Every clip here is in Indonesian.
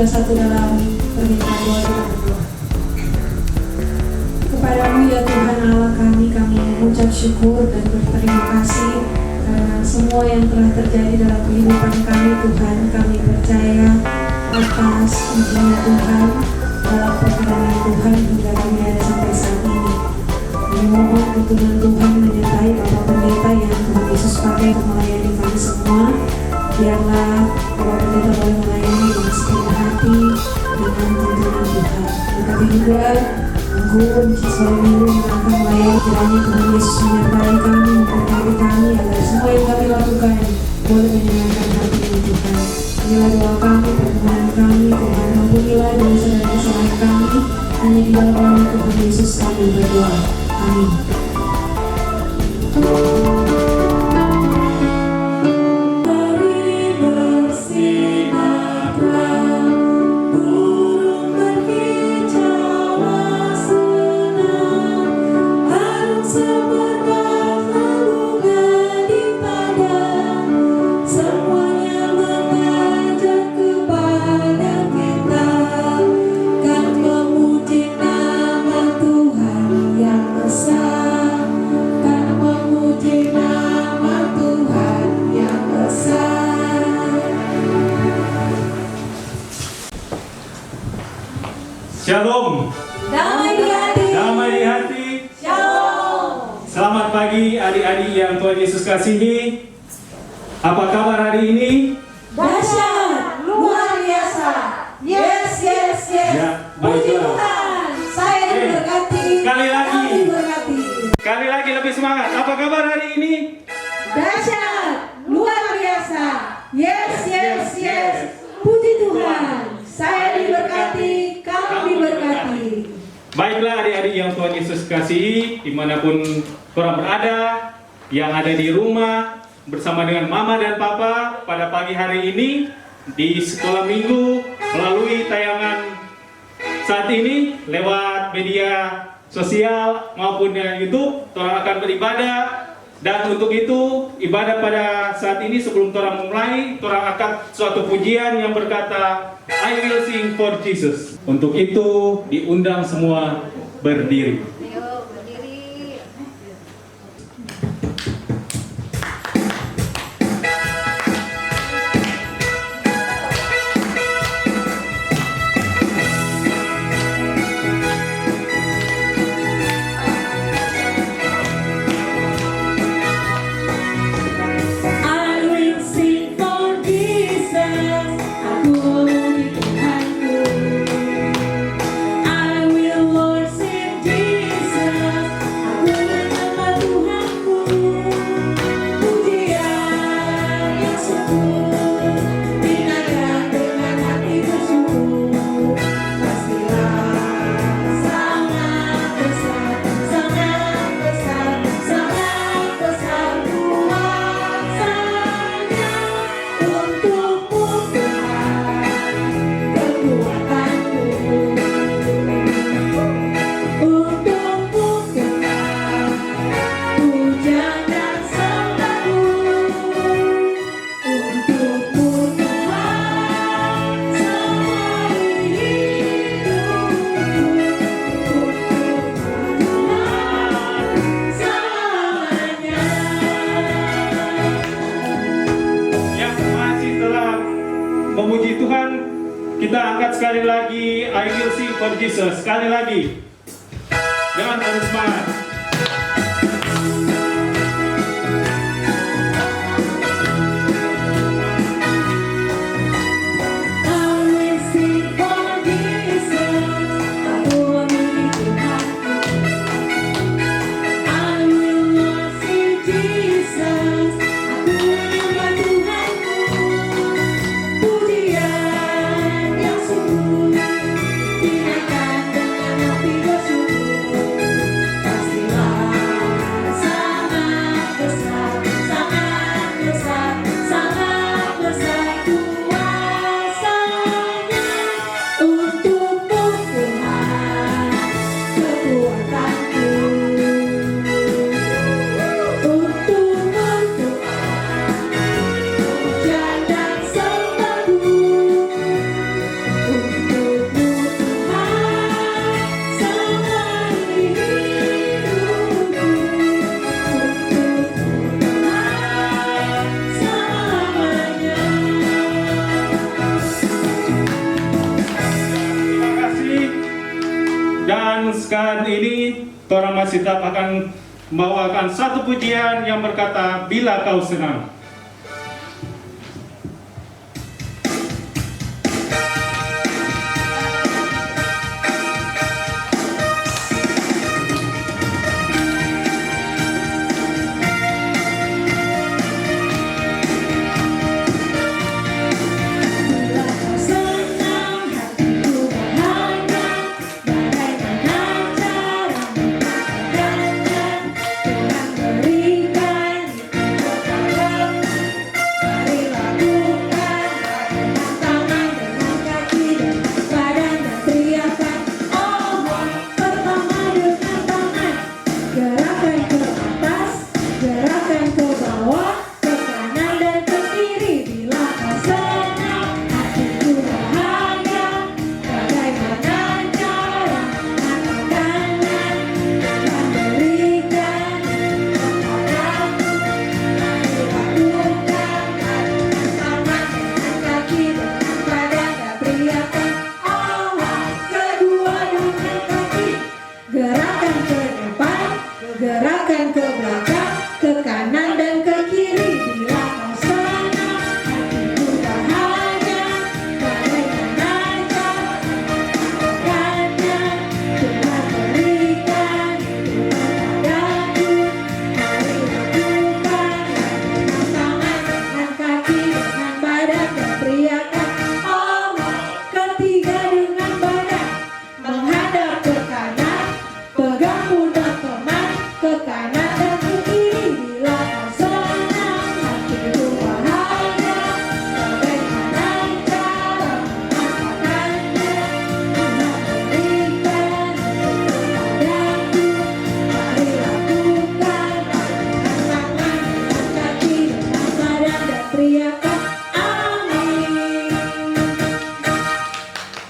bersatu dalam permintaan doa kita berdua. Kepadamu ya Tuhan Allah kami mengucap syukur dan berterima kasih karena semua yang telah terjadi dalam kehidupan kami Tuhan. Kami percaya atas izin Tuhan dalam perkenan Tuhan hingga kami ada sampai saat ini. Kami mohon tuntunan Tuhan menyertai Bapak Pendeta yang Tuhan Yesus pakai untuk melayani kami semua. Biarlah Bapak Pendeta boleh melayani dengan sepenuh hati dengan tuntunan Tuhan. Berkati juga Anggun, siswa Minggu yang akan melayani, kiranya Tuhan Yesus menyertai kami, memberkati kami agar semua yang kami lakukan boleh menyenangkan hati Tuhan. Inilah doa kami, permohonan kami, Tuhan ampunilah dosa dan kesalahan kami. Hanya di dalam nama Tuhan Yesus kami berdoa. Amin. Shalom. Damai di hati. Damai di hati. Shalom. Selamat pagi adik-adik yang Tuhan Yesus kasihi. Apa kabar hari ini? Dahsyat, luar biasa. Yes. Ya, Puji baiklah. Tuhan. Saya diberkati. Sekali lagi. Kami diberkati. Sekali lagi lebih semangat. Apa kabar hari ini? Dahsyat, luar biasa. Yes. Puji Tuhan. Saya diberkati, kami diberkati. Baiklah adik-adik yang Tuhan Yesus kasihi, dimanapun orang berada, yang ada di rumah, bersama dengan Mama dan Papa pada pagi hari ini di sekolah minggu melalui tayangan saat ini lewat media sosial maupun dengan YouTube, orang akan beribadah. Dan untuk itu, ibadah pada saat ini sebelum orang memulai, orang akan suatu pujian yang berkata, I will sing for Jesus. Untuk itu, diundang semua berdiri. Ayo berdiri. I will sing for Jesus. Aku memuji Tuhanku. I will worship Jesus. Aku menyembah Tuhanku. Pujian yang sungguh dinaikkan dengan hati bersyukur. Pastilah sangat besar kuasanya untukmu Tuhan, kekuatanku. Untukmu Tuhan, pujian dan sembahku. Untukmu Tuhan, semua hidupku. Untukmu Tuhan, selamanya. Yang masih telah memuji Tuhan, kita angkat sekali lagi I will sing for Jesus. Sekali lagi. Dengan penuh semangat. I will sing for Jesus. Aku memuji Tuhanku. I will worship Jesus. Aku menyembah Tuhanku. Pujian yang sungguh dinaikkan dengan hati bersyukur. Pastilah Dan sekarang ini orang masih tetap akan membawakan satu pujian yang berkata, Bila Kau Senang.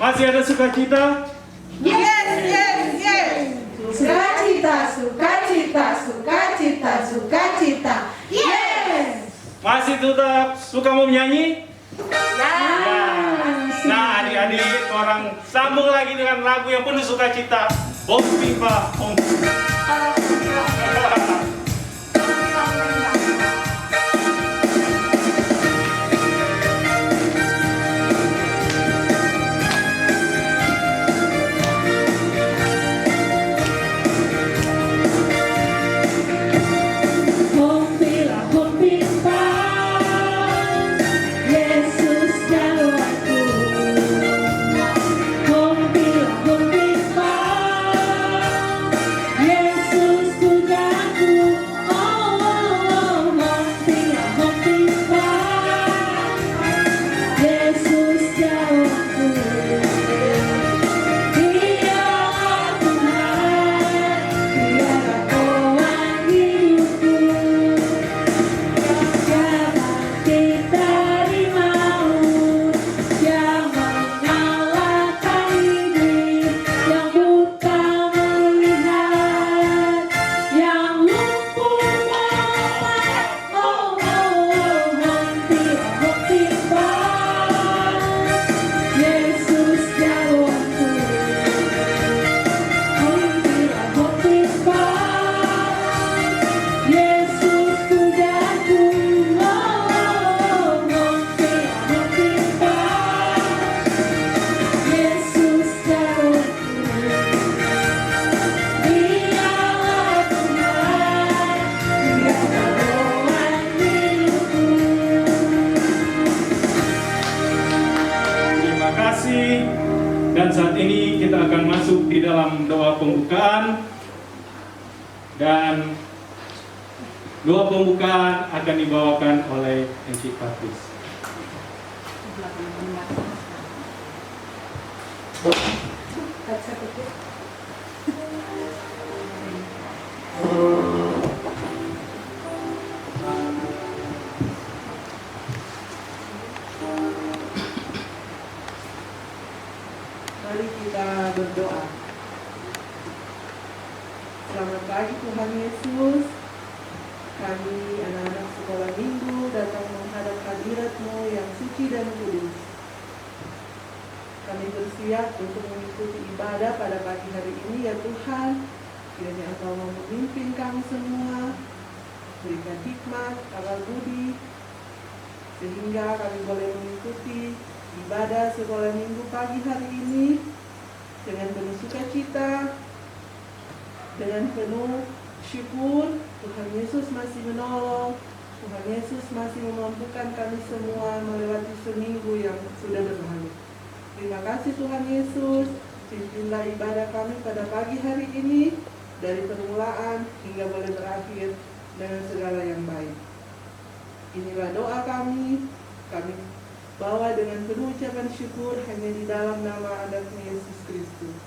Masih ada sukacita? Yes, yes, yes. Sukacita, sukacita, sukacita, sukacita. Yes. Masih tetap suka mau menyanyi? Ya. Nah, adik-adik orang sambung lagi dengan lagu yang penuh sukacita. Om Pipa, Om. Dan saat ini kita akan masuk di dalam doa pembukaan. Dan doa pembukaan akan dibawakan oleh MC Patris. Mari kita berdoa. Selamat pagi Tuhan Yesus. Kami anak-anak sekolah minggu datang menghadap hadirat-Mu yang suci dan kudus. kami bersiap untuk mengikuti ibadah pada pagi hari ini ya Tuhan. Kiranya Engkau mau memimpin kami semua, berikan hikmat, akal budi, sehingga kami boleh mengikuti ibadah sekolah minggu pagi hari ini dengan penuh sukacita, dengan penuh syukur. Tuhan Yesus masih menolong, Tuhan Yesus masih memampukan kami semua melewati seminggu yang sudah berlalu. Terima kasih Tuhan Yesus, pimpinlah ibadah kami pada pagi hari ini, dari permulaan hingga boleh berakhir dengan segala yang baik. Inilah doa kami bawa dengan penuh ucapan syukur hanya di dalam nama anak-Mu Yesus Kristus.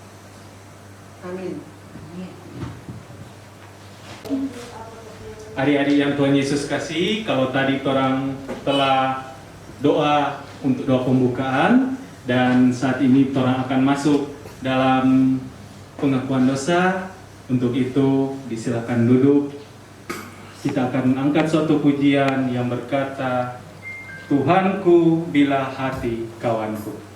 Amin. Adik-adik yang Tuhan Yesus kasihi, kalau tadi orang telah doa untuk doa pembukaan, dan saat ini orang akan masuk dalam pengakuan dosa. Untuk itu disilakan duduk. Kita akan mengangkat suatu pujian yang berkata, Tuhanku bila hati kawanku.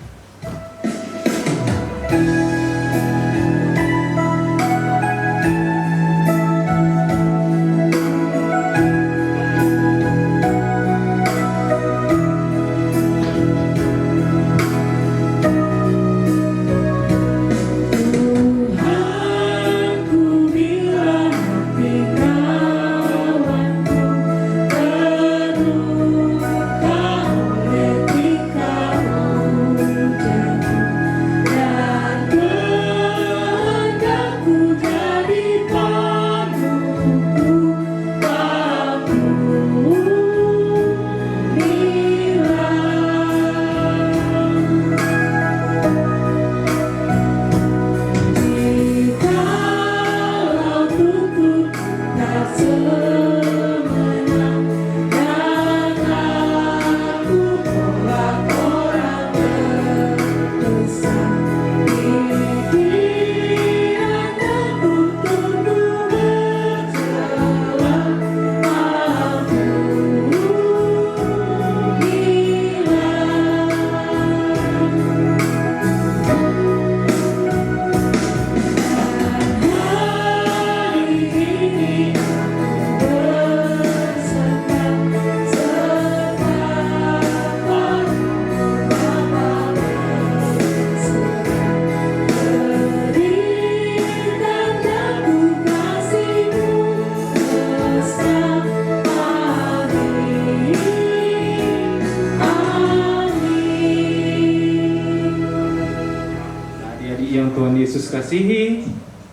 Yesus kasihi,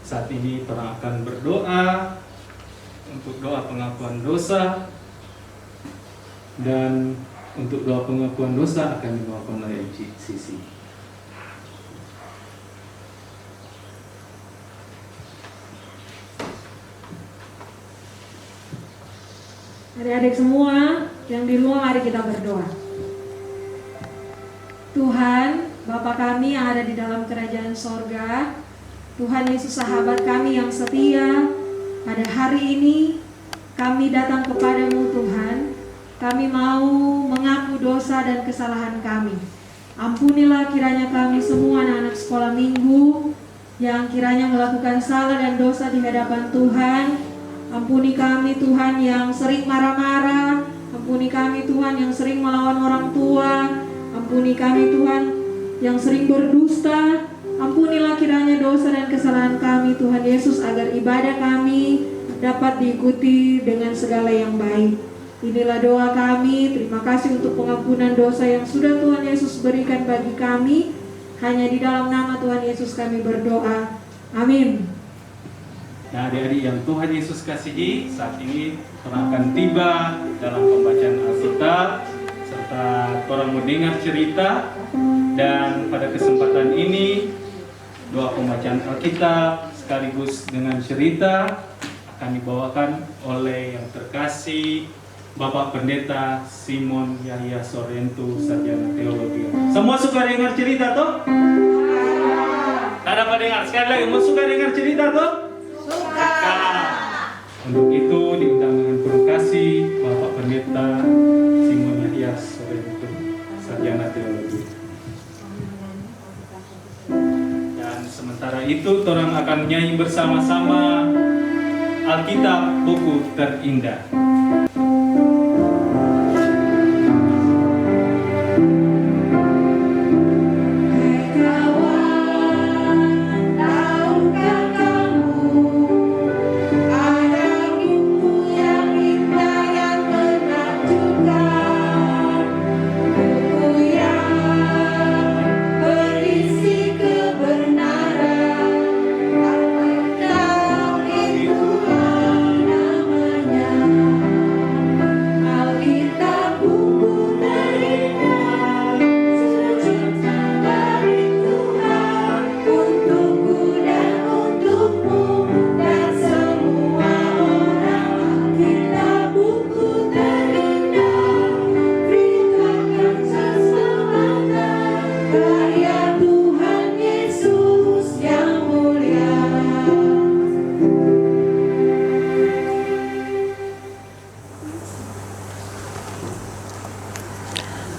saat ini orang akan berdoa untuk doa pengakuan dosa, dan untuk doa pengakuan dosa akan dibawakan oleh Sisi. Adik-adik semua yang di rumah, mari kita berdoa. Tuhan, Bapa kami yang ada di dalam kerajaan sorga, Tuhan Yesus sahabat kami yang setia, pada hari ini kami datang kepadamu Tuhan. Kami mau mengaku dosa dan kesalahan kami. Ampunilah kiranya kami semua anak-anak sekolah minggu yang kiranya melakukan salah dan dosa di hadapan Tuhan. Ampuni kami Tuhan yang sering marah-marah. Ampuni kami Tuhan yang sering melawan orang tua. Ampuni kami Tuhan yang sering berdusta. Ampunilah kiranya dosa dan kesalahan kami Tuhan Yesus, agar ibadah kami dapat diikuti dengan segala yang baik. Inilah doa kami. Terima kasih untuk pengampunan dosa yang sudah Tuhan Yesus berikan bagi kami. Hanya di dalam nama Tuhan Yesus kami berdoa. Amin. Nah, adik-adik yang Tuhan Yesus kasihi, saat ini orang akan tiba dalam pembacaan Alkitab, serta orang mendengar cerita. Dan pada kesempatan ini, doa pembacaan Alkitab sekaligus dengan cerita akan dibawakan oleh yang terkasih Bapak Pendeta Simon Yahya Sorrento, Sarjana Teologi. Semua suka dengar cerita toh? Tak dapat dengar. Sekali lagi, mau suka dengar cerita toh? Suka. Untuk itu diundang dengan penuh kasih Bapak Pendeta Simon Yahya Sorrento, Sarjana Teologi. itu orang akan nyanyi bersama-sama Alkitab buku terindah.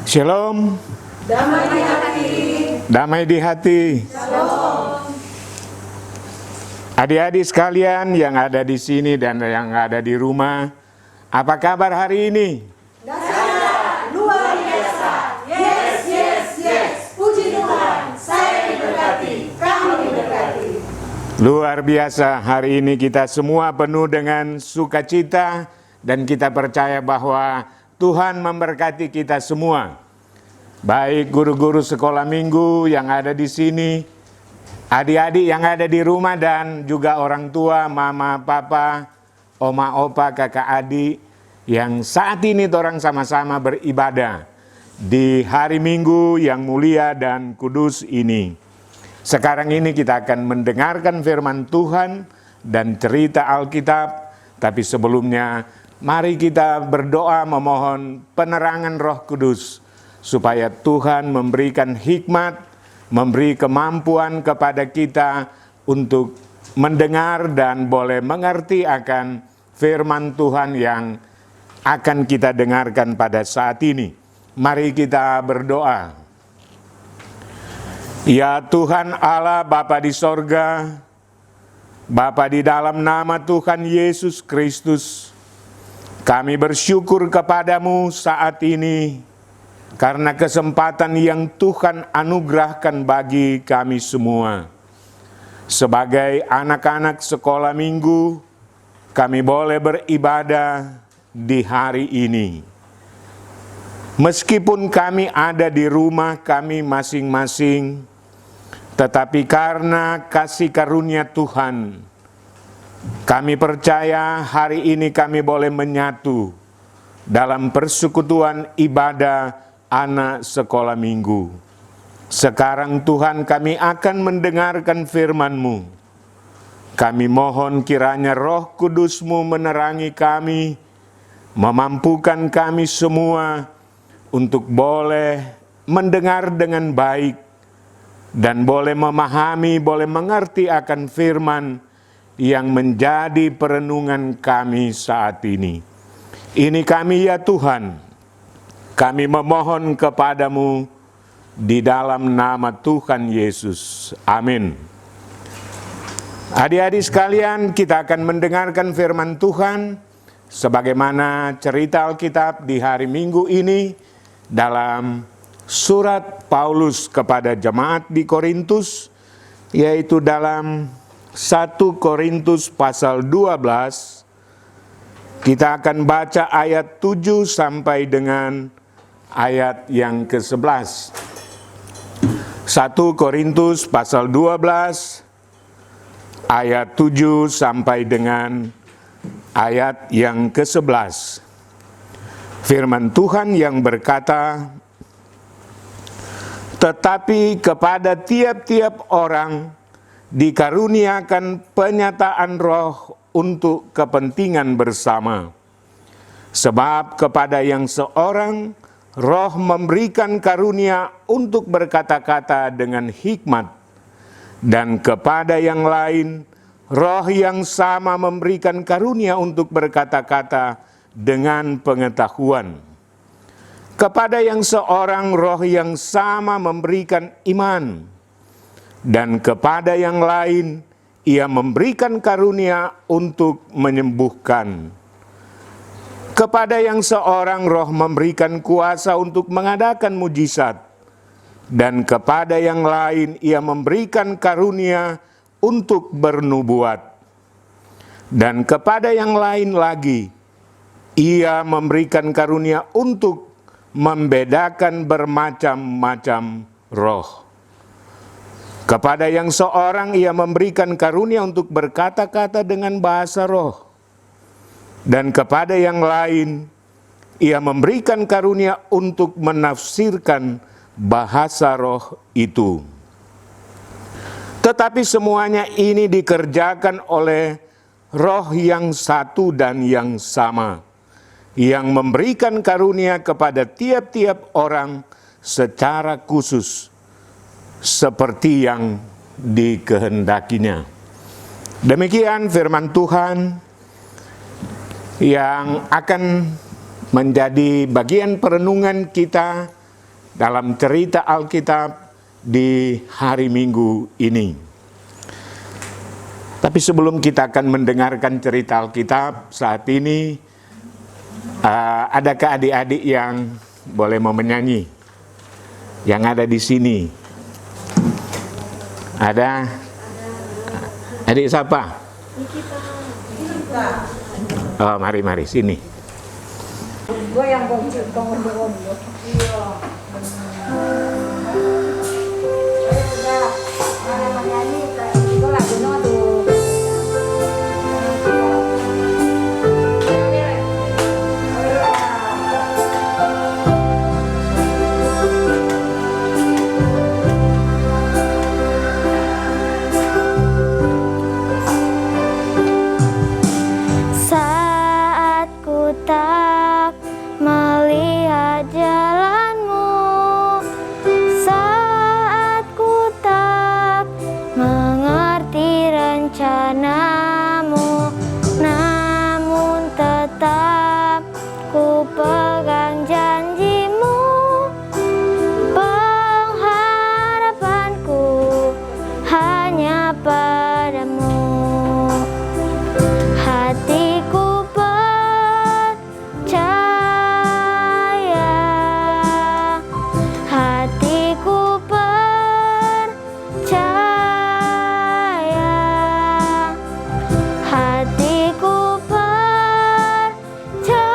Shalom. Damai di hati. Damai di hati. Shalom. Adik-adik sekalian yang ada di sini dan yang ada di rumah, apa kabar hari ini? Dahsyat, luar biasa. Yes, yes, yes. Puji Tuhan. Saya diberkati. Kamu diberkati. Luar biasa, hari ini kita semua penuh dengan sukacita dan kita percaya bahwa Tuhan memberkati kita semua. Baik guru-guru sekolah minggu yang ada di sini, adik-adik yang ada di rumah dan juga orang tua, mama, papa, oma, opa, kakak, adik yang saat ini orang sama-sama beribadah di hari Minggu yang mulia dan kudus ini. Sekarang ini kita akan mendengarkan firman Tuhan dan cerita Alkitab, tapi sebelumnya mari kita berdoa memohon penerangan Roh Kudus supaya Tuhan memberikan hikmat, memberi kemampuan kepada kita untuk mendengar dan boleh mengerti akan firman Tuhan yang akan kita dengarkan pada saat ini. Mari kita berdoa. Ya Tuhan Allah Bapa di sorga, Bapa di dalam nama Tuhan Yesus Kristus, kami bersyukur kepadamu saat ini karena kesempatan yang Tuhan anugerahkan bagi kami semua. Sebagai anak-anak sekolah minggu, kami boleh beribadah di hari ini. Meskipun kami ada di rumah kami masing-masing, tetapi karena kasih karunia Tuhan, kami percaya hari ini kami boleh menyatu dalam persekutuan ibadah anak sekolah minggu. Sekarang Tuhan kami akan mendengarkan firman-Mu. Kami mohon kiranya Roh Kudus-Mu menerangi kami, memampukan kami semua untuk boleh mendengar dengan baik dan boleh memahami, boleh mengerti akan firman yang menjadi perenungan kami saat ini. Ini kami ya Tuhan, kami memohon kepadamu di dalam nama Tuhan Yesus. Amin. Adik-adik sekalian, kita akan mendengarkan firman Tuhan sebagaimana cerita Alkitab di hari Minggu ini dalam surat Paulus kepada jemaat di Korintus, yaitu dalam 1 Korintus pasal 12, kita akan baca ayat 7 sampai dengan ayat yang ke-11. 1 Korintus pasal 12, ayat 7 sampai dengan ayat yang ke-11. Firman Tuhan yang berkata, "Tetapi kepada tiap-tiap orang dikaruniakan penyataan roh untuk kepentingan bersama. Sebab kepada yang seorang roh memberikan karunia untuk berkata-kata dengan hikmat, dan kepada yang lain roh yang sama memberikan karunia untuk berkata-kata dengan pengetahuan. Kepada yang seorang roh yang sama memberikan iman, dan kepada yang lain Ia memberikan karunia untuk menyembuhkan. Kepada yang seorang Roh memberikan kuasa untuk mengadakan mujizat, dan kepada yang lain Ia memberikan karunia untuk bernubuat. Dan kepada yang lain lagi Ia memberikan karunia untuk membedakan bermacam-macam roh. Kepada yang seorang Ia memberikan karunia untuk berkata-kata dengan bahasa roh. Dan kepada yang lain Ia memberikan karunia untuk menafsirkan bahasa roh itu. Tetapi semuanya ini dikerjakan oleh Roh yang satu dan yang sama, yang memberikan karunia kepada tiap-tiap orang secara khusus, seperti yang dikehendakinya. Demikian firman Tuhan yang akan menjadi bagian perenungan kita dalam cerita Alkitab di hari Minggu ini. Tapi sebelum kita akan mendengarkan cerita Alkitab saat ini, adakah adik-adik yang boleh mau menyanyi? Yang ada di sini. Ada? Adik siapa? Oh, mari sini. Gue yang ngomong. Iya. Udah, mana menyanyi, itu lagunya tuh. Saat ku tak melihat jalanmu, saat ku tak mengerti rencanamu, namun tetap ku pegang janjimu. Pengharapanku hanya padamu. Hatiku percaya, hatiku percaya, hatiku percaya,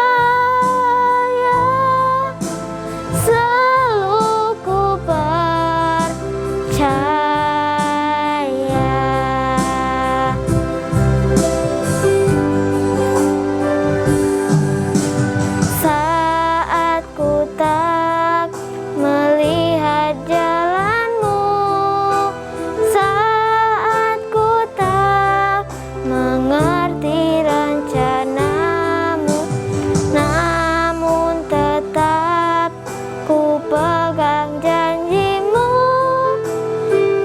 selalu ku percaya. Saat ku tak melihat jalanmu, saat ku tak mengerti rencanamu, namun tetap ku pegang janjimu.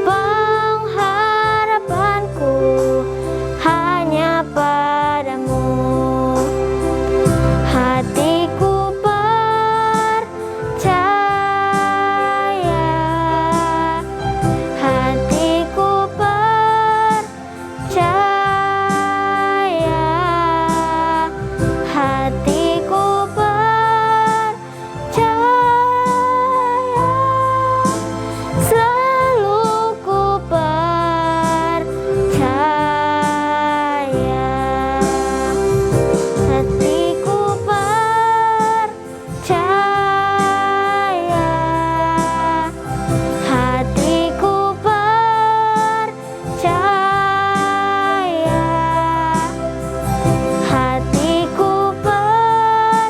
Pengharapanku hanya padamu. Hatiku percaya, hatiku percaya, hatiku percaya, selalu ku percaya. Hatiku percaya, hatiku percaya, hatiku percaya,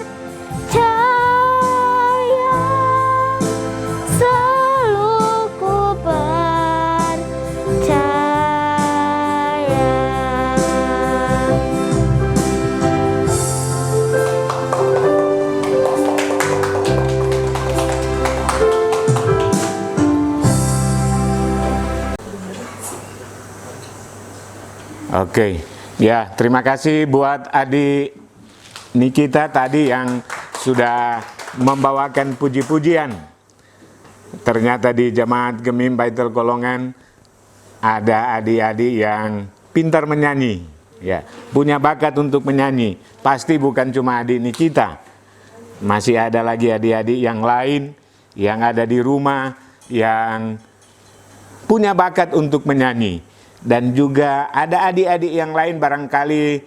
selalu ku percaya. Oke, ya terima kasih buat adik Nikita tadi yang sudah membawakan puji-pujian. Ternyata di Jemaat Gemim Baitul Kolongan ada adik-adik yang pintar menyanyi, ya, punya bakat untuk menyanyi. Pasti bukan cuma adik Nikita, masih ada lagi adik-adik yang lain yang ada di rumah yang punya bakat untuk menyanyi. Dan juga ada adik-adik yang lain barangkali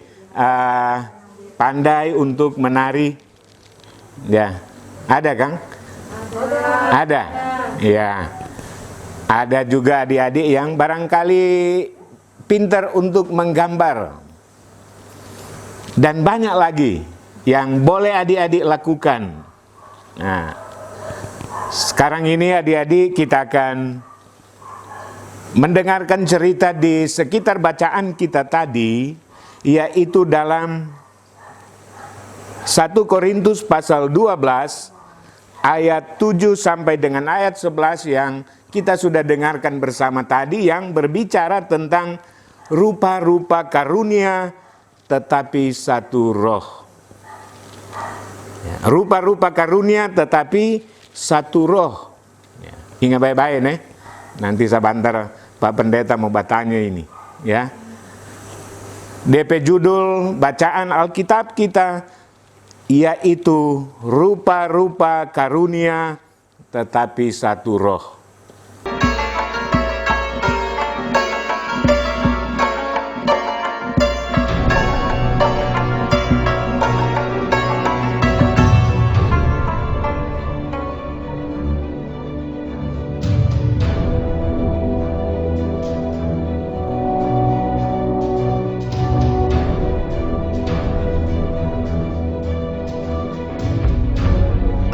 pandai untuk menari. Ya, ada Kang? Ada. Ya. Ada juga adik-adik yang barangkali pintar untuk menggambar. Dan banyak lagi yang boleh adik-adik lakukan. Nah, sekarang ini adik-adik kita akan mendengarkan cerita di sekitar bacaan kita tadi, yaitu dalam 1 Korintus pasal 12 ayat 7 sampai dengan ayat 11 yang kita sudah dengarkan bersama tadi, yang berbicara tentang rupa-rupa karunia tetapi satu roh. Ya, rupa-rupa karunia tetapi satu roh. Ya, ingat baik-baik nih. Nanti sebentar Pak Pendeta mau bertanya ini, ya. DP judul bacaan Alkitab kita yaitu rupa-rupa karunia tetapi satu roh.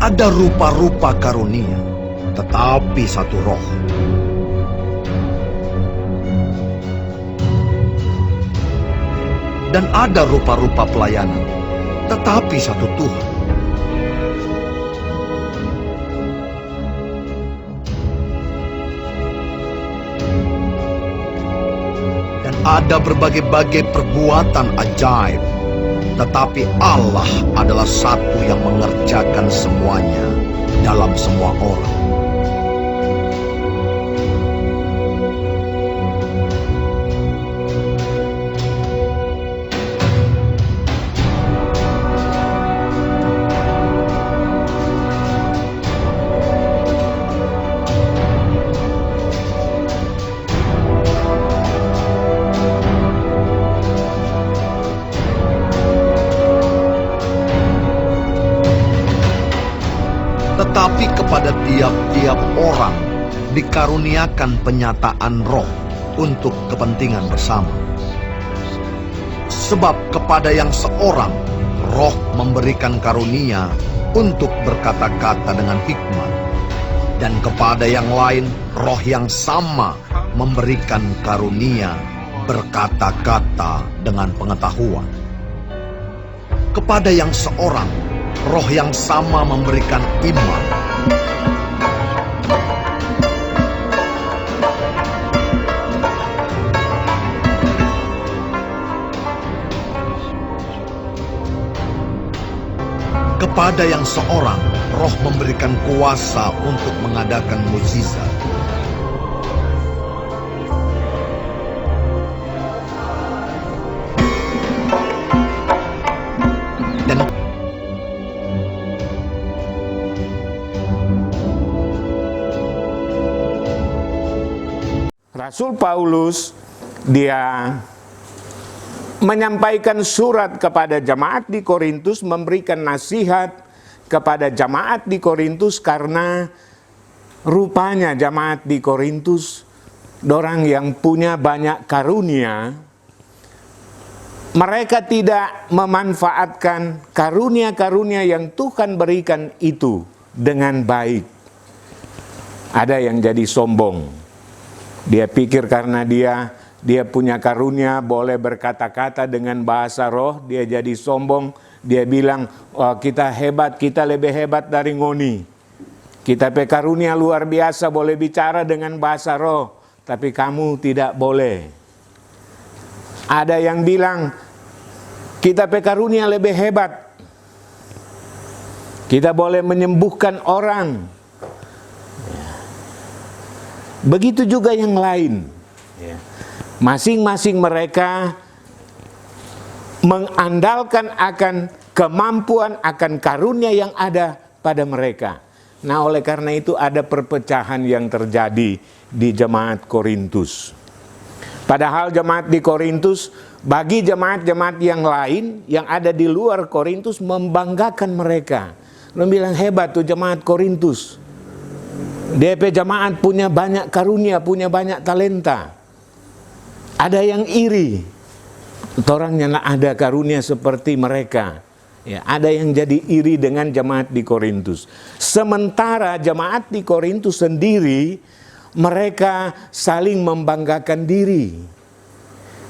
Ada rupa-rupa karunia, tetapi satu roh. Dan ada rupa-rupa pelayanan, tetapi satu Tuhan. Dan ada berbagai-bagai perbuatan ajaib, tetapi Allah adalah satu yang mengerjakan semuanya dalam semua orang. Tetapi kepada tiap-tiap orang dikaruniakan penyataan roh untuk kepentingan bersama. Sebab kepada yang seorang roh memberikan karunia untuk berkata-kata dengan hikmat, dan kepada yang lain roh yang sama memberikan karunia berkata-kata dengan pengetahuan. Kepada yang seorang roh yang sama memberikan iman. Kepada yang seorang roh memberikan kuasa untuk mengadakan mukjizat. Dan Rasul Paulus dia menyampaikan surat kepada jemaat di Korintus, memberikan nasihat kepada jemaat di Korintus karena rupanya jemaat di Korintus orang yang punya banyak karunia, mereka tidak memanfaatkan karunia-karunia yang Tuhan berikan itu dengan baik. Ada yang jadi sombong. Dia pikir karena dia punya karunia boleh berkata-kata dengan bahasa roh, dia jadi sombong. Dia bilang, oh, kita hebat, kita lebih hebat dari ngoni. Kita pe karunia luar biasa boleh bicara dengan bahasa roh, tapi kamu tidak boleh. Ada yang bilang, kita pe karunia lebih hebat. Kita boleh menyembuhkan orang. Begitu juga yang lain. Ya. Masing-masing mereka mengandalkan akan kemampuan, akan karunia yang ada pada mereka. Nah, oleh karena itu ada perpecahan yang terjadi di jemaat Korintus. Padahal jemaat di Korintus, bagi jemaat-jemaat yang lain yang ada di luar Korintus membanggakan mereka. Mereka bilang, hebat tuh jemaat Korintus. DP jemaat punya banyak karunia, punya banyak talenta. Ada yang iri, orangnya nak ada karunia seperti mereka. Ya, ada yang jadi iri dengan jemaat di Korintus. Sementara jemaat di Korintus sendiri, mereka saling membanggakan diri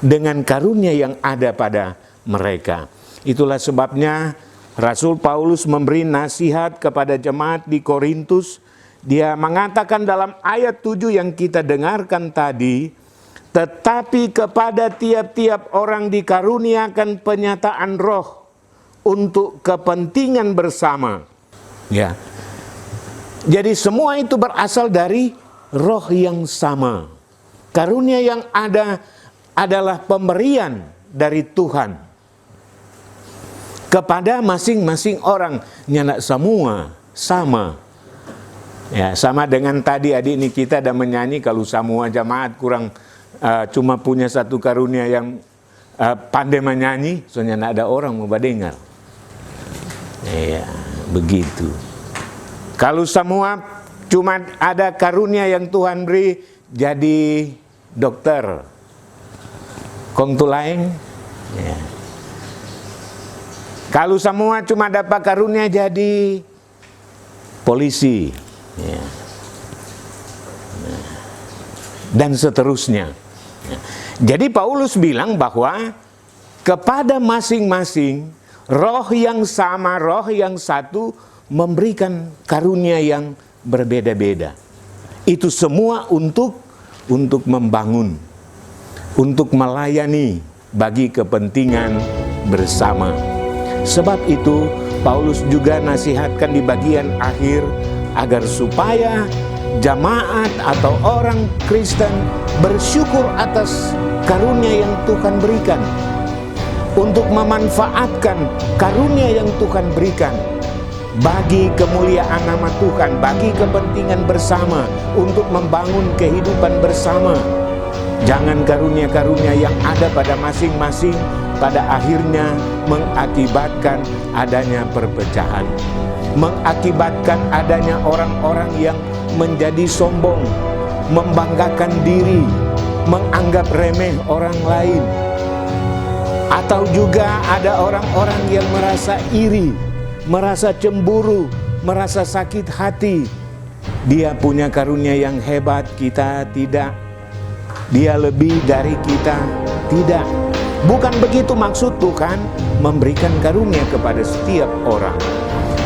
dengan karunia yang ada pada mereka. Itulah sebabnya Rasul Paulus memberi nasihat kepada jemaat di Korintus. Dia mengatakan dalam ayat 7 yang kita dengarkan tadi, tetapi kepada tiap-tiap orang dikaruniakan penyataan roh untuk kepentingan bersama. Ya. Jadi semua itu berasal dari roh yang sama. Karunia yang ada adalah pemberian dari Tuhan kepada masing-masing orang. Nyana semua sama. Ya, sama dengan tadi adik ini kita ada menyanyi, kalau semua jamaat kurang cuma punya satu karunia yang pandai menyanyi, soalnya tidak ada orang mau dengar. Ya, begitu. Kalau semua cuma ada karunia yang Tuhan beri, jadi dokter, kong tulaeng. Ya. Kalau semua cuma dapat karunia jadi polisi, ya. Dan seterusnya. Jadi Paulus bilang bahwa kepada masing-masing roh yang sama, roh yang satu memberikan karunia yang berbeda-beda. Itu semua untuk membangun, untuk melayani bagi kepentingan bersama. Sebab itu Paulus juga nasihatkan di bagian akhir agar supaya jamaat atau orang Kristen bersyukur atas karunia yang Tuhan berikan, untuk memanfaatkan karunia yang Tuhan berikan bagi kemuliaan nama Tuhan, bagi kepentingan bersama, untuk membangun kehidupan bersama. Jangan karunia-karunia yang ada pada masing-masing pada akhirnya mengakibatkan adanya perpecahan, mengakibatkan adanya orang-orang yang menjadi sombong, membanggakan diri, menganggap remeh orang lain. Atau juga ada orang-orang yang merasa iri, merasa cemburu, merasa sakit hati. Dia punya karunia yang hebat, kita tidak. Dia lebih dari kita, tidak. Bukan begitu maksud Tuhan memberikan karunia kepada setiap orang.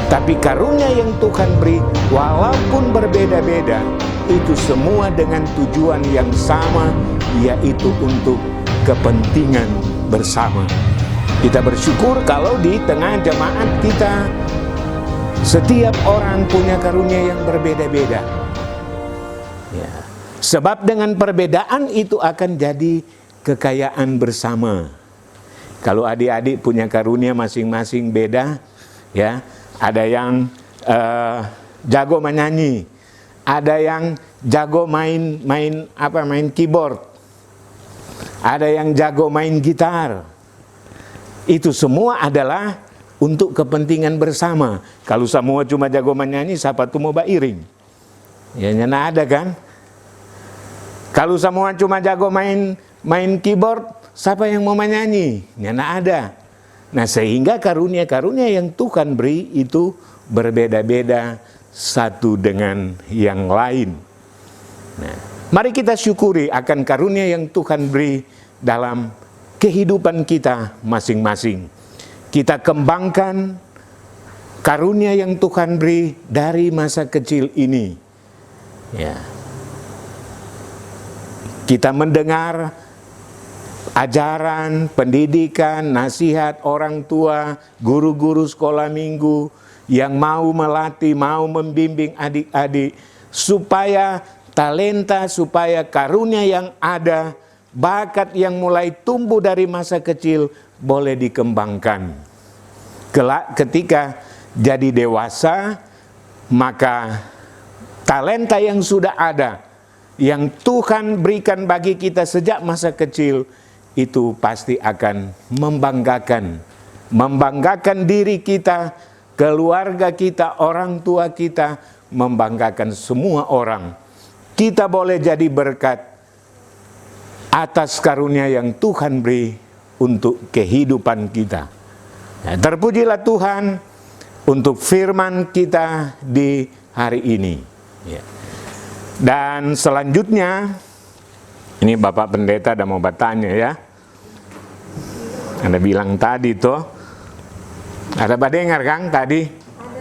Tapi karunia yang Tuhan beri, walaupun berbeda-beda, itu semua dengan tujuan yang sama, yaitu untuk kepentingan bersama. Kita bersyukur kalau di tengah jemaat kita, setiap orang punya karunia yang berbeda-beda. Ya. Sebab dengan perbedaan itu akan jadi kekayaan bersama. Kalau adik-adik punya karunia masing-masing beda, ya. Ada yang jago menyanyi, ada yang jago main keyboard, ada yang jago main gitar. Itu semua adalah untuk kepentingan bersama. Kalau semua cuma jago menyanyi, siapa tuh mau bairing? Ya nyana ada kan? Kalau semua cuma jago main keyboard, siapa yang mau menyanyi? Nyana ada. Nah, sehingga karunia-karunia yang Tuhan beri itu berbeda-beda satu dengan yang lain. Nah, mari kita syukuri akan karunia yang Tuhan beri dalam kehidupan kita masing-masing. Kita kembangkan karunia yang Tuhan beri dari masa kecil ini. Ya. Kita mendengar ajaran, pendidikan, nasihat orang tua, guru-guru sekolah minggu yang mau melatih, mau membimbing adik-adik supaya talenta, supaya karunia yang ada bakat yang mulai tumbuh dari masa kecil boleh dikembangkan. Kelak ketika jadi dewasa, maka talenta yang sudah ada, yang Tuhan berikan bagi kita sejak masa kecil, itu pasti akan membanggakan diri kita, keluarga kita, orang tua kita, membanggakan semua orang. Kita boleh jadi berkat atas karunia yang Tuhan beri untuk kehidupan kita. Nah, terpujilah Tuhan untuk firman kita di hari ini. Ya. Dan selanjutnya, ini Bapak Pendeta ada mau bertanya ya. Anda bilang tadi tuh, ada dengar Kang tadi?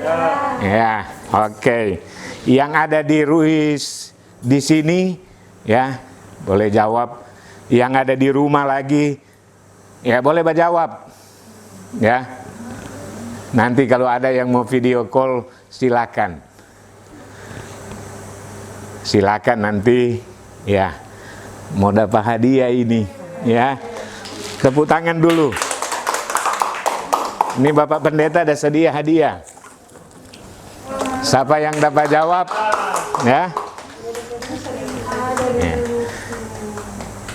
Ada. Ya, oke. Yang ada di Ruis di sini, ya boleh jawab. Yang ada di rumah lagi, ya boleh jawab. Ya, nanti kalau ada yang mau video call, silakan. Silakan nanti, ya mau dapat hadiah ini, ya. Tepuk tangan dulu. Ini Bapak Pendeta ada sedia hadiah. Siapa yang dapat jawab? Ya. Ya.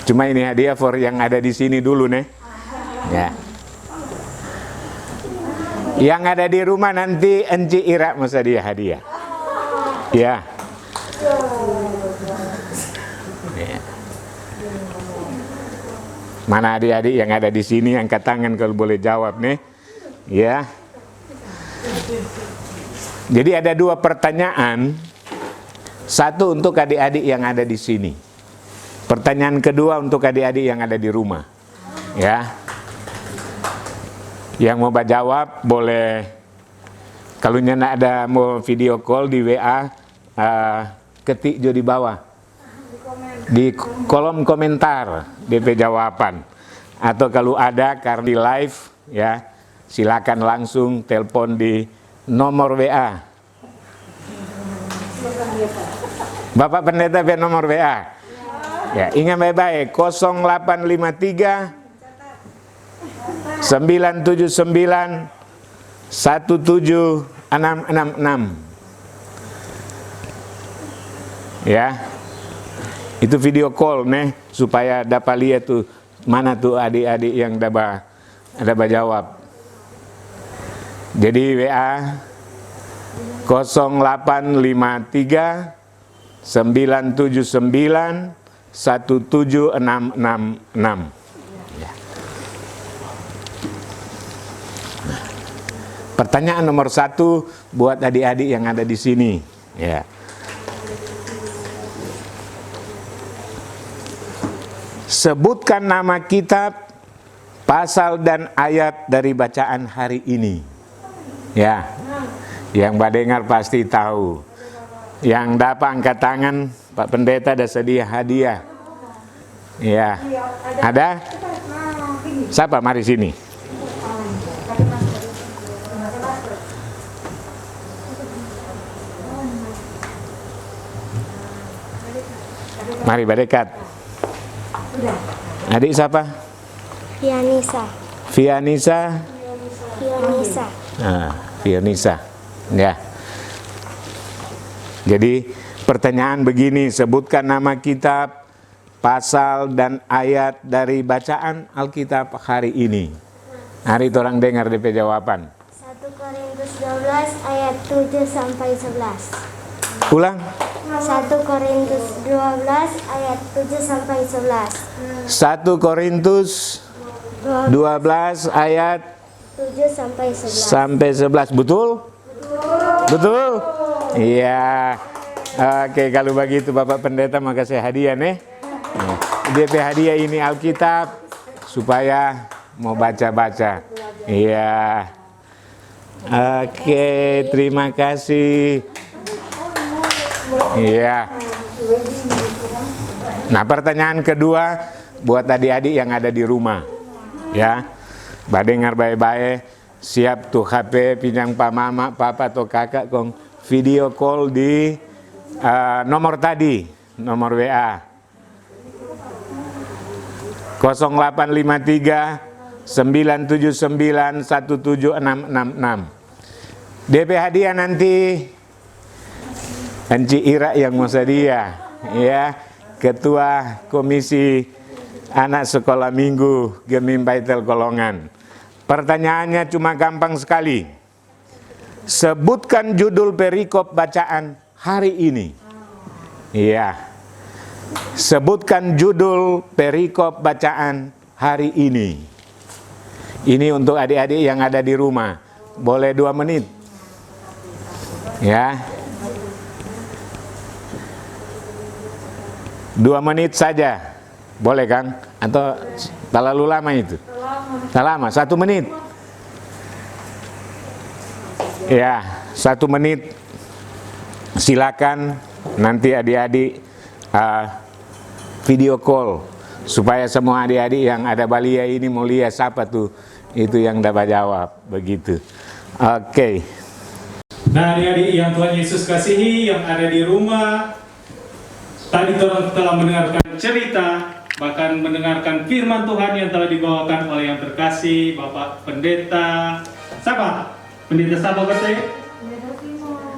Cuma ini hadiah for yang ada di sini dulu nih. Ya. Yang ada di rumah nanti Enci Ira masa dia hadiah. Ya. Ya. Mana adik-adik yang ada di sini angkat tangan kalau boleh jawab nih. Ya. Jadi ada dua pertanyaan. Satu untuk adik-adik yang ada di sini. Pertanyaan kedua untuk adik-adik yang ada di rumah. Ya. Yang mau jawab boleh, kalau nyana ada mau video call di WA, ketik jo di bawah di kolom komentar DP jawaban, atau kalau ada karena di live ya silakan langsung telepon di nomor WA Bapak Pendeta, nomor WA ya, ingat baik-baik 0853 979 17666 ya. Itu video call nih supaya dapat lihat tuh mana tuh adik-adik yang dapat jawab. Jadi WA 0853 979 17666. Pertanyaan nomor 1 buat adik-adik yang ada di sini, ya. Sebutkan nama kitab, pasal dan ayat dari bacaan hari ini. Ya. Yang dengar pasti tahu. Yang dapat angkat tangan, Pak Pendeta ada sedia hadiah. Ya. Ada? Siapa? Mari sini. Mari berdekat. Adik siapa? Fianisa. Fianisa. Fianisa. Nah, Fianisa. Ya. Jadi pertanyaan begini, sebutkan nama kitab, pasal dan ayat dari bacaan Alkitab hari ini. Hari itu orang dengar DP jawaban. 1 Korintus 12 ayat 7 sampai 11. Ulang. 1 Korintus 12 ayat 7 sampai 11. 1 Korintus 12 ayat 7 sampai 11. sampai 11. Betul? Betul? Iya. Oke, kalau begitu Bapak Pendeta makasih hadiah nih. DP hadiah ini Alkitab supaya mau baca-baca. Iya. Oke, terima kasih. Iya. Nah, pertanyaan kedua buat adik-adik yang ada di rumah. Ya. Badengar baik-baik, siap tuh HP pinjang pak mama, papa atau kakak kong video call di nomor tadi, nomor WA. 0853 979 17666. DP hadiah nanti Enci Ira yang Musadia, ya, Ketua Komisi Anak Sekolah Minggu Gemim Baitul Kolongan. Pertanyaannya cuma gampang sekali. Sebutkan judul perikop bacaan hari ini. Iya. Sebutkan judul perikop bacaan hari ini. Ini untuk adik-adik yang ada di rumah. Boleh 2 menit. Ya. 2 menit saja. Boleh, Kang? Atau terlalu lama itu? Terlalu lama. 1 menit. Ya, 1 menit. Silakan nanti adik-adik video call supaya semua adik-adik yang ada Balia ini mau lihat siapa tuh itu yang dapat jawab, begitu. Oke. Nah, adik-adik yang Tuhan Yesus kasihi yang ada di rumah, tadi telah mendengarkan cerita, bahkan mendengarkan firman Tuhan yang telah dibawakan oleh yang terkasih Bapak Pendeta siapa? Pendeta siapa katanya?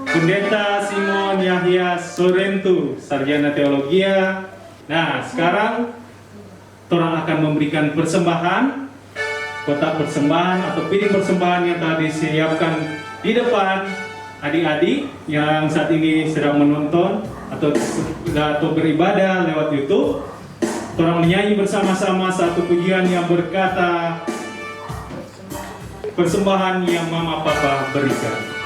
Pendeta Simon Yahya Sorentu, Sarjana Teologia. Nah, sekarang orang akan memberikan persembahan, kotak persembahan atau piring persembahan yang telah disiapkan di depan adik-adik yang saat ini sedang menonton atau beribadah lewat YouTube. Orang menyanyi bersama-sama satu pujian yang berkata, persembahan yang Mama Papa berikan.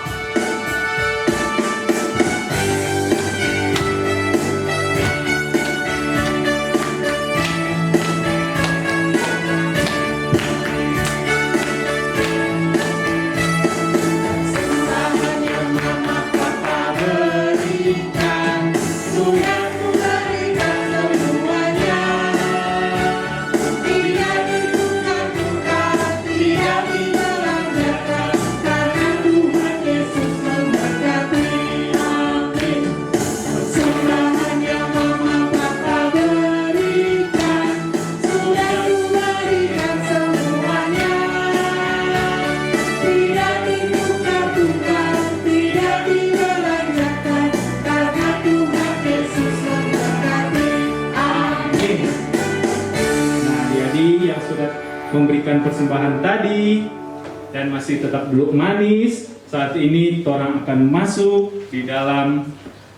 Memberikan persembahan tadi dan masih tetap belum manis, saat ini orang akan masuk di dalam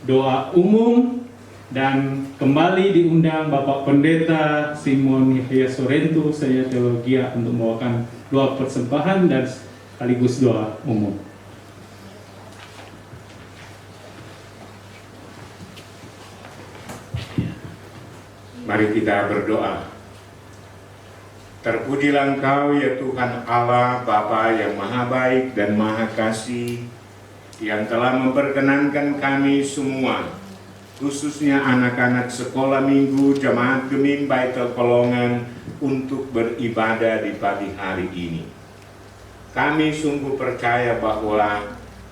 doa umum dan kembali diundang Bapak Pendeta Simon Yahya Sorentu, Sarjana Teologia, untuk membawakan doa persembahan dan sekaligus doa umum. Mari kita berdoa. Terpujilah Engkau ya Tuhan Allah, Bapa yang Maha Baik dan Maha Kasih, yang telah memperkenankan kami semua, khususnya anak-anak sekolah minggu Jemaat Gemim Baitul Kolongan, untuk beribadah di pagi hari ini. Kami sungguh percaya bahwa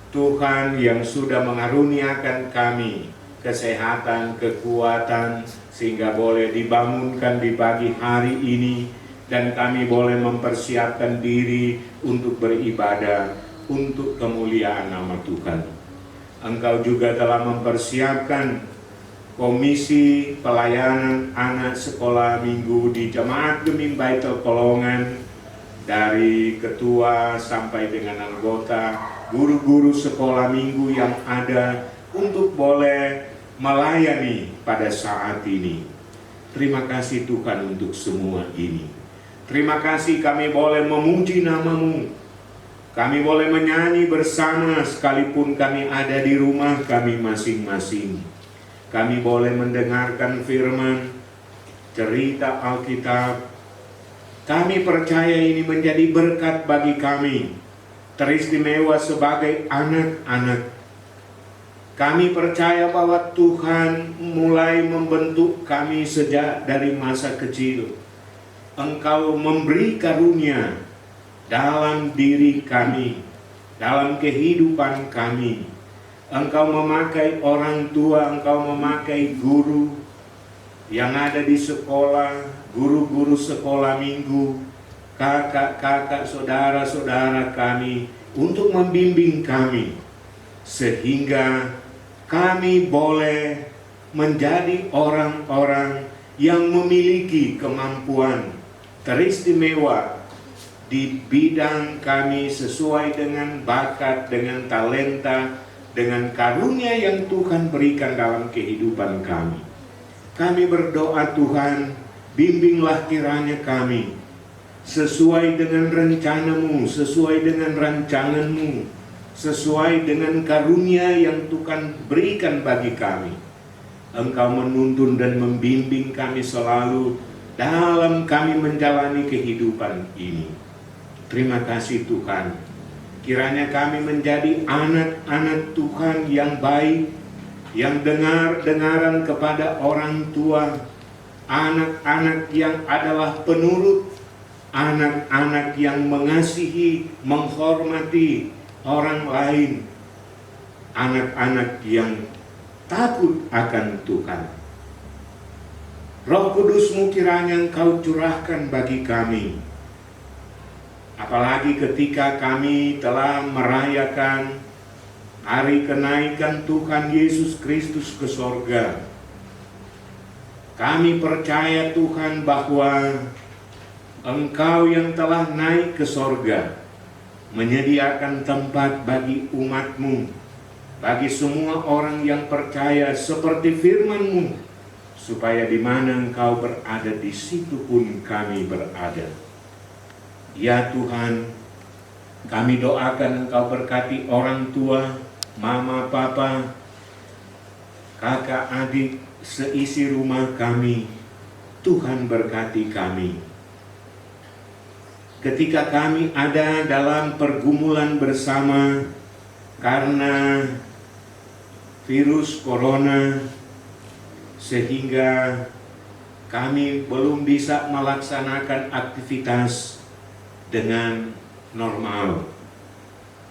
Tuhan yang sudah mengaruniakan kami kesehatan, kekuatan, sehingga boleh dibangunkan di pagi hari ini, dan kami boleh mempersiapkan diri untuk beribadah untuk kemuliaan nama Tuhan. Engkau juga telah mempersiapkan Komisi Pelayanan Anak Sekolah Minggu di Jemaat Gemim Baitul Kolongan, dari ketua sampai dengan anggota, guru-guru sekolah minggu yang ada, untuk boleh melayani pada saat ini. Terima kasih Tuhan untuk semua ini. Terima kasih kami boleh memuji nama-Mu. Kami boleh menyanyi bersama sekalipun kami ada di rumah kami masing-masing. Kami boleh mendengarkan firman, cerita Alkitab. Kami percaya ini menjadi berkat bagi kami, teristimewa sebagai anak-anak. Kami percaya bahwa Tuhan mulai membentuk kami sejak dari masa kecil. Engkau memberi karunia dalam diri kami, dalam kehidupan kami. Engkau memakai orang tua, Engkau memakai guru yang ada di sekolah, guru-guru sekolah minggu, kakak-kakak, saudara-saudara kami untuk membimbing kami, sehingga kami boleh menjadi orang-orang yang memiliki kemampuan teristimewa di bidang kami sesuai dengan bakat, dengan talenta, dengan karunia yang Tuhan berikan dalam kehidupan kami. Kami berdoa, Tuhan, bimbinglah kiranya kami sesuai dengan rencana-Mu, sesuai dengan rancangan-Mu, sesuai dengan karunia yang Tuhan berikan bagi kami. Engkau menuntun dan membimbing kami selalu dalam kami menjalani kehidupan ini. Terima kasih Tuhan. Kiranya kami menjadi anak-anak Tuhan yang baik, yang dengar-dengaran kepada orang tua, anak-anak yang adalah penurut, anak-anak yang mengasihi, menghormati orang lain, anak-anak yang takut akan Tuhan. Roh Kudus-Mu kiranya Engkau curahkan bagi kami, apalagi ketika kami telah merayakan hari kenaikan Tuhan Yesus Kristus ke sorga. Kami percaya Tuhan bahwa Engkau yang telah naik ke sorga menyediakan tempat bagi umat-Mu, bagi semua orang yang percaya seperti firman-Mu, supaya di mana Engkau berada, di situ pun kami berada. Ya Tuhan, kami doakan Engkau berkati orang tua, mama, papa, kakak, adik, seisi rumah kami. Tuhan berkati kami. Ketika kami ada dalam pergumulan bersama karena virus corona, sehingga kami belum bisa melaksanakan aktivitas dengan normal.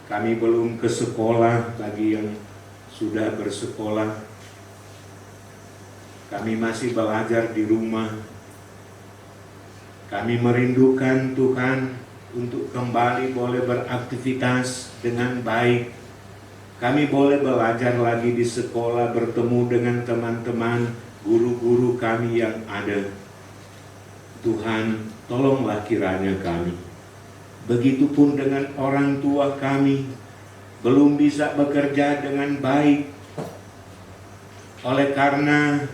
Kami belum ke sekolah bagi yang sudah bersekolah. Kami masih belajar di rumah. Kami merindukan Tuhan untuk kembali boleh beraktivitas dengan baik. Kami boleh belajar lagi di sekolah, bertemu dengan teman-teman, guru-guru kami yang ada. Tuhan, tolonglah kiranya kami. Begitupun dengan orang tua kami, belum bisa bekerja dengan baik oleh karena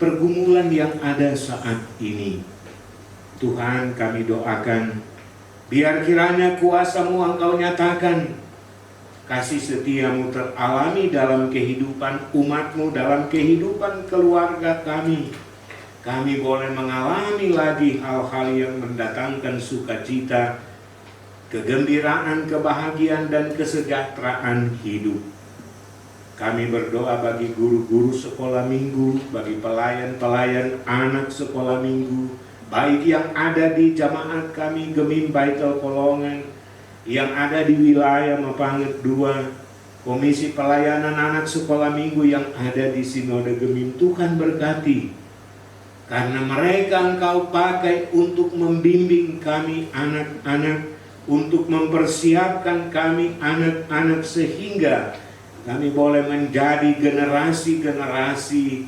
pergumulan yang ada saat ini. Tuhan, kami doakan, biar kiranya kuasa-Mu Engkau nyatakan, kasih setia-Mu teralami dalam kehidupan umat-Mu, dalam kehidupan keluarga kami. Kami boleh mengalami lagi hal-hal yang mendatangkan sukacita, kegembiraan, kebahagiaan, dan kesejahteraan hidup. Kami berdoa bagi guru-guru sekolah minggu, bagi pelayan-pelayan anak sekolah minggu, baik yang ada di jamaat kami Gemim Baitul Kolongan, yang ada di wilayah Mapanget 2, Komisi Pelayanan Anak Sekolah Minggu yang ada di Sinode Gemim. Tuhan berkati, karena mereka Engkau pakai untuk membimbing kami anak-anak, untuk mempersiapkan kami anak-anak, sehingga kami boleh menjadi generasi-generasi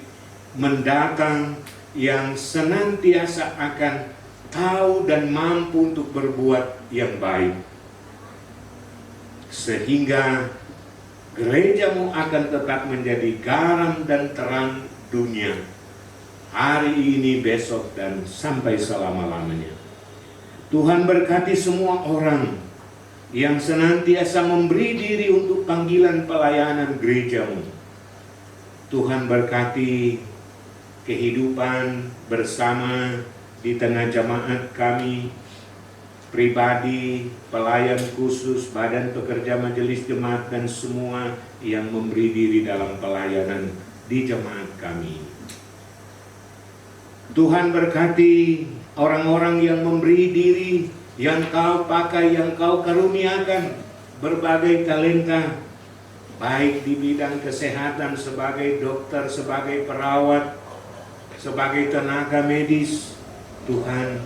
mendatang yang senantiasa akan tahu dan mampu untuk berbuat yang baik, sehingga gereja-Mu akan tetap menjadi garam dan terang dunia, hari ini, besok, dan sampai selama-lamanya. Tuhan berkati semua orang yang senantiasa memberi diri untuk panggilan pelayanan gereja-Mu. Tuhan berkati kehidupan bersama di tengah jamaat kami, pribadi, pelayan khusus, badan pekerja majelis jemaat, dan semua yang memberi diri dalam pelayanan di jemaat kami. Tuhan berkati orang-orang yang memberi diri, yang Kau pakai, yang Kau karuniakan berbagai talenta, baik di bidang kesehatan sebagai dokter, sebagai perawat, sebagai tenaga medis, Tuhan,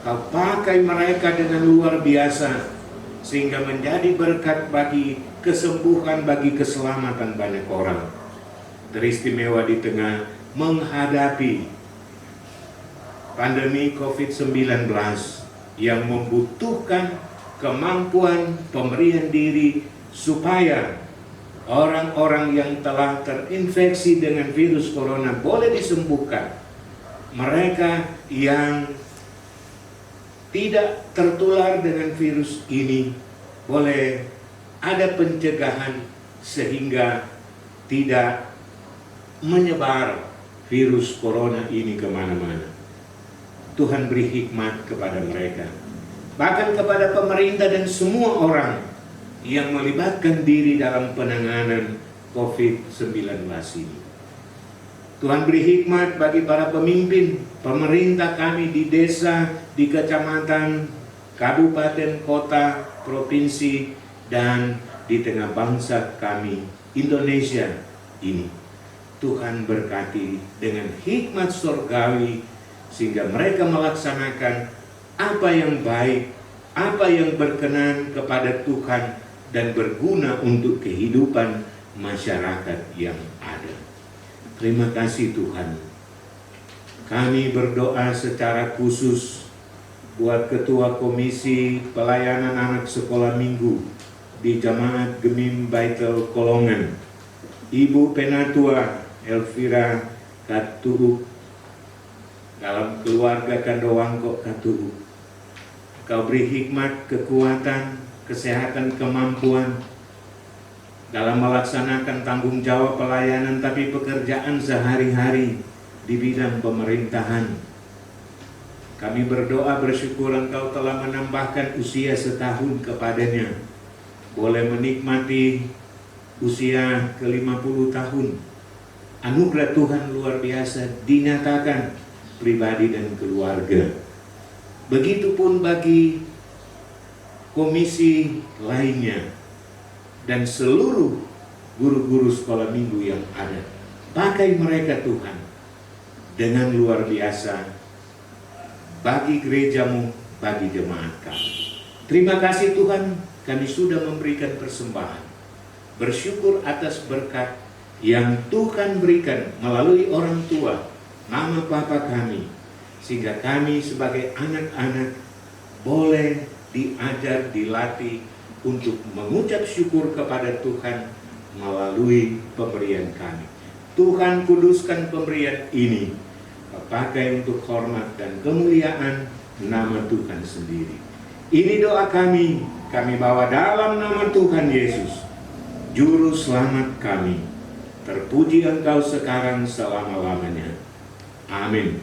Kau pakai mereka dengan luar biasa, sehingga menjadi berkat bagi kesembuhan, bagi keselamatan banyak orang. Teristimewa di tengah menghadapi pandemi COVID-19 yang membutuhkan kemampuan pemberian diri supaya orang-orang yang telah terinfeksi dengan virus corona boleh disembuhkan. Mereka yang tidak tertular dengan virus ini boleh ada pencegahan sehingga tidak menyebar virus corona ini kemana-mana. Tuhan beri hikmat kepada mereka, bahkan kepada pemerintah dan semua orang yang melibatkan diri dalam penanganan COVID-19 ini. Tuhan beri hikmat bagi para pemimpin, pemerintah kami di desa, di kecamatan, kabupaten, kota, provinsi, dan di tengah bangsa kami, Indonesia ini. Tuhan berkati dengan hikmat surgawi, sehingga mereka melaksanakan apa yang baik, apa yang berkenan kepada Tuhan, dan berguna untuk kehidupan masyarakat yang ada. Terima kasih Tuhan. Kami berdoa secara khusus buat Ketua Komisi Pelayanan Anak Sekolah Minggu di Jemaat Gemim Baitul Kolongan, Ibu Penatua Elvira Katuhu, dalam keluarga Kandowangko Katuhu. Kau beri hikmat, kekuatan, kesehatan, kemampuan dalam melaksanakan tanggung jawab pelayanan, tapi pekerjaan sehari-hari di bidang pemerintahan. Kami berdoa bersyukur Engkau telah menambahkan usia setahun kepadanya, boleh menikmati usia ke-50 tahun. Anugerah Tuhan luar biasa dinyatakan pribadi dan keluarga. Begitupun bagi komisi lainnya dan seluruh guru-guru sekolah minggu yang ada. Pakai mereka Tuhan dengan luar biasa bagi gerejamu, bagi jemaat kami. Terima kasih Tuhan, kami sudah memberikan persembahan. Bersyukur atas berkat yang Tuhan berikan melalui orang tua, mama papa kami, sehingga kami sebagai anak-anak boleh diajar, dilatih untuk mengucap syukur kepada Tuhan melalui pemberian kami. Tuhan kuduskan pemberian ini, pakai untuk hormat dan kemuliaan nama Tuhan sendiri. Ini doa kami bawa dalam nama Tuhan Yesus, Juru Selamat kami. Terpuji Engkau sekarang selama-lamanya. Amin.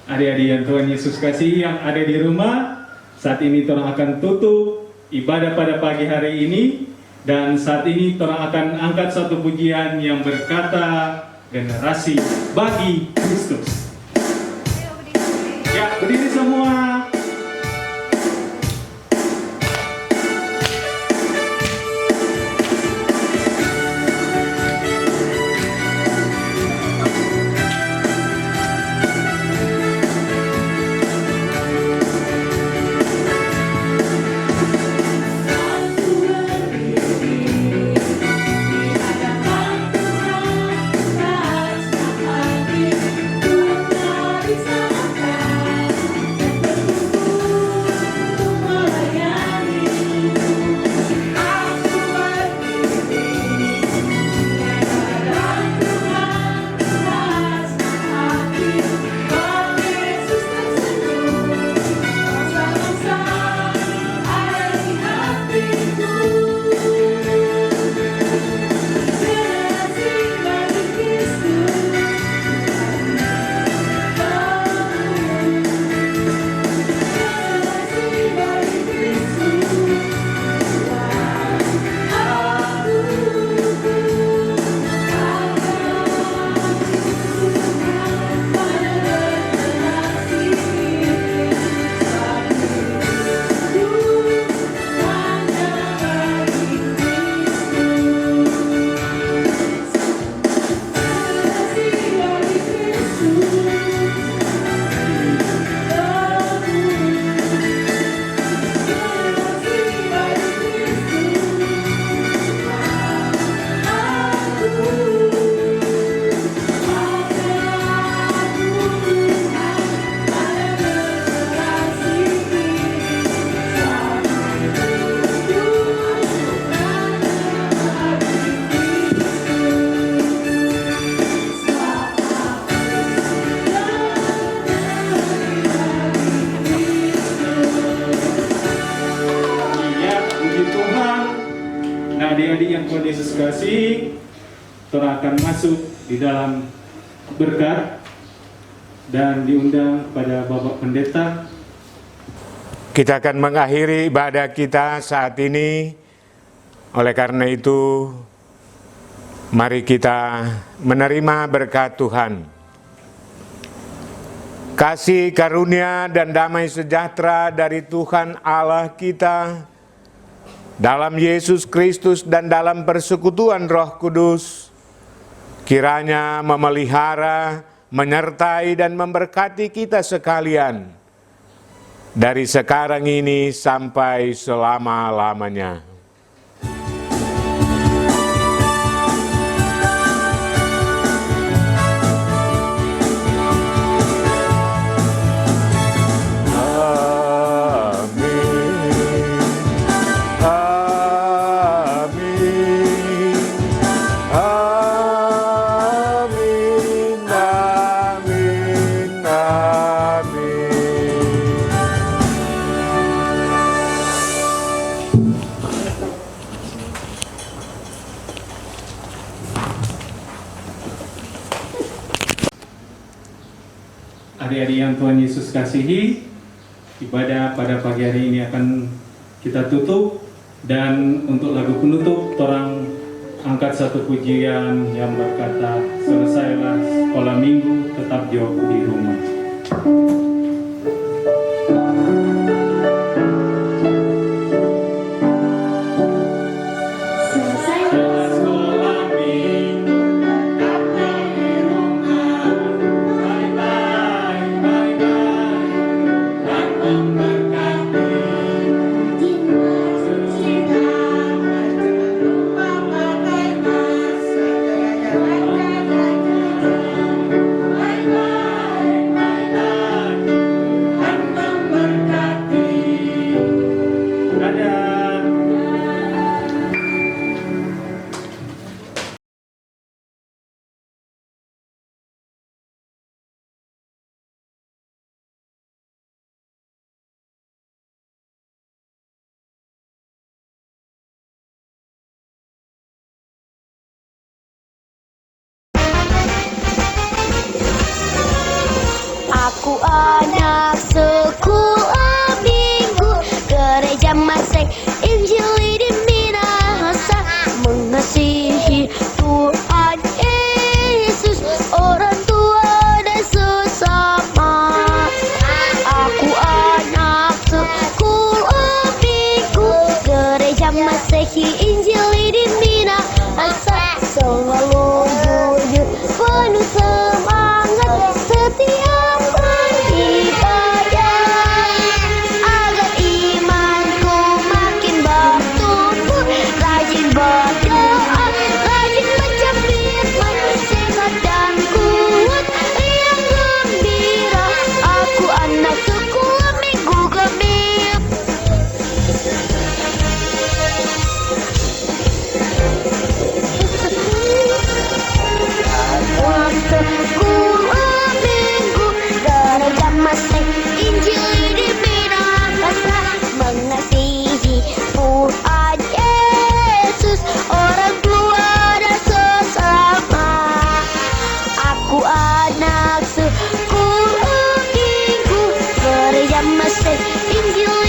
Adik-adik yang Tuhan Yesus kasih yang ada di rumah, saat ini Tuhan akan tutup ibadah pada pagi hari ini, dan saat ini Tuhan akan angkat satu pujian yang berkata generasi bagi Kristus. Ya, berdiri semua. Bisa adik-adik yang Tuhan Yesus kasih, kita akan masuk di dalam berkat dan diundang kepada Bapak Pendeta. Kita akan mengakhiri ibadah kita saat ini. Oleh karena itu, mari kita menerima berkat Tuhan. Kasih karunia dan damai sejahtera dari Tuhan Allah kita, dalam Yesus Kristus dan dalam persekutuan Roh Kudus, kiranya memelihara, menyertai dan memberkati kita sekalian, dari sekarang ini sampai selama-lamanya. Adik-adik yang Tuhan Yesus kasihi, ibadah pada pagi hari ini akan kita tutup, dan untuk lagu penutup orang angkat satu pujian yang berkata, selesailah sekolah minggu, tetap jauh di rumah. Aku anak sekolah minggu, gereja Masih Injil di Minahasa, mengasihi Tuhan Yesus, orang tua dan sesama. Aku anak sekolah minggu, gereja Masih Injil di Minahasa, selalu jujur penuh semangat setiap Injil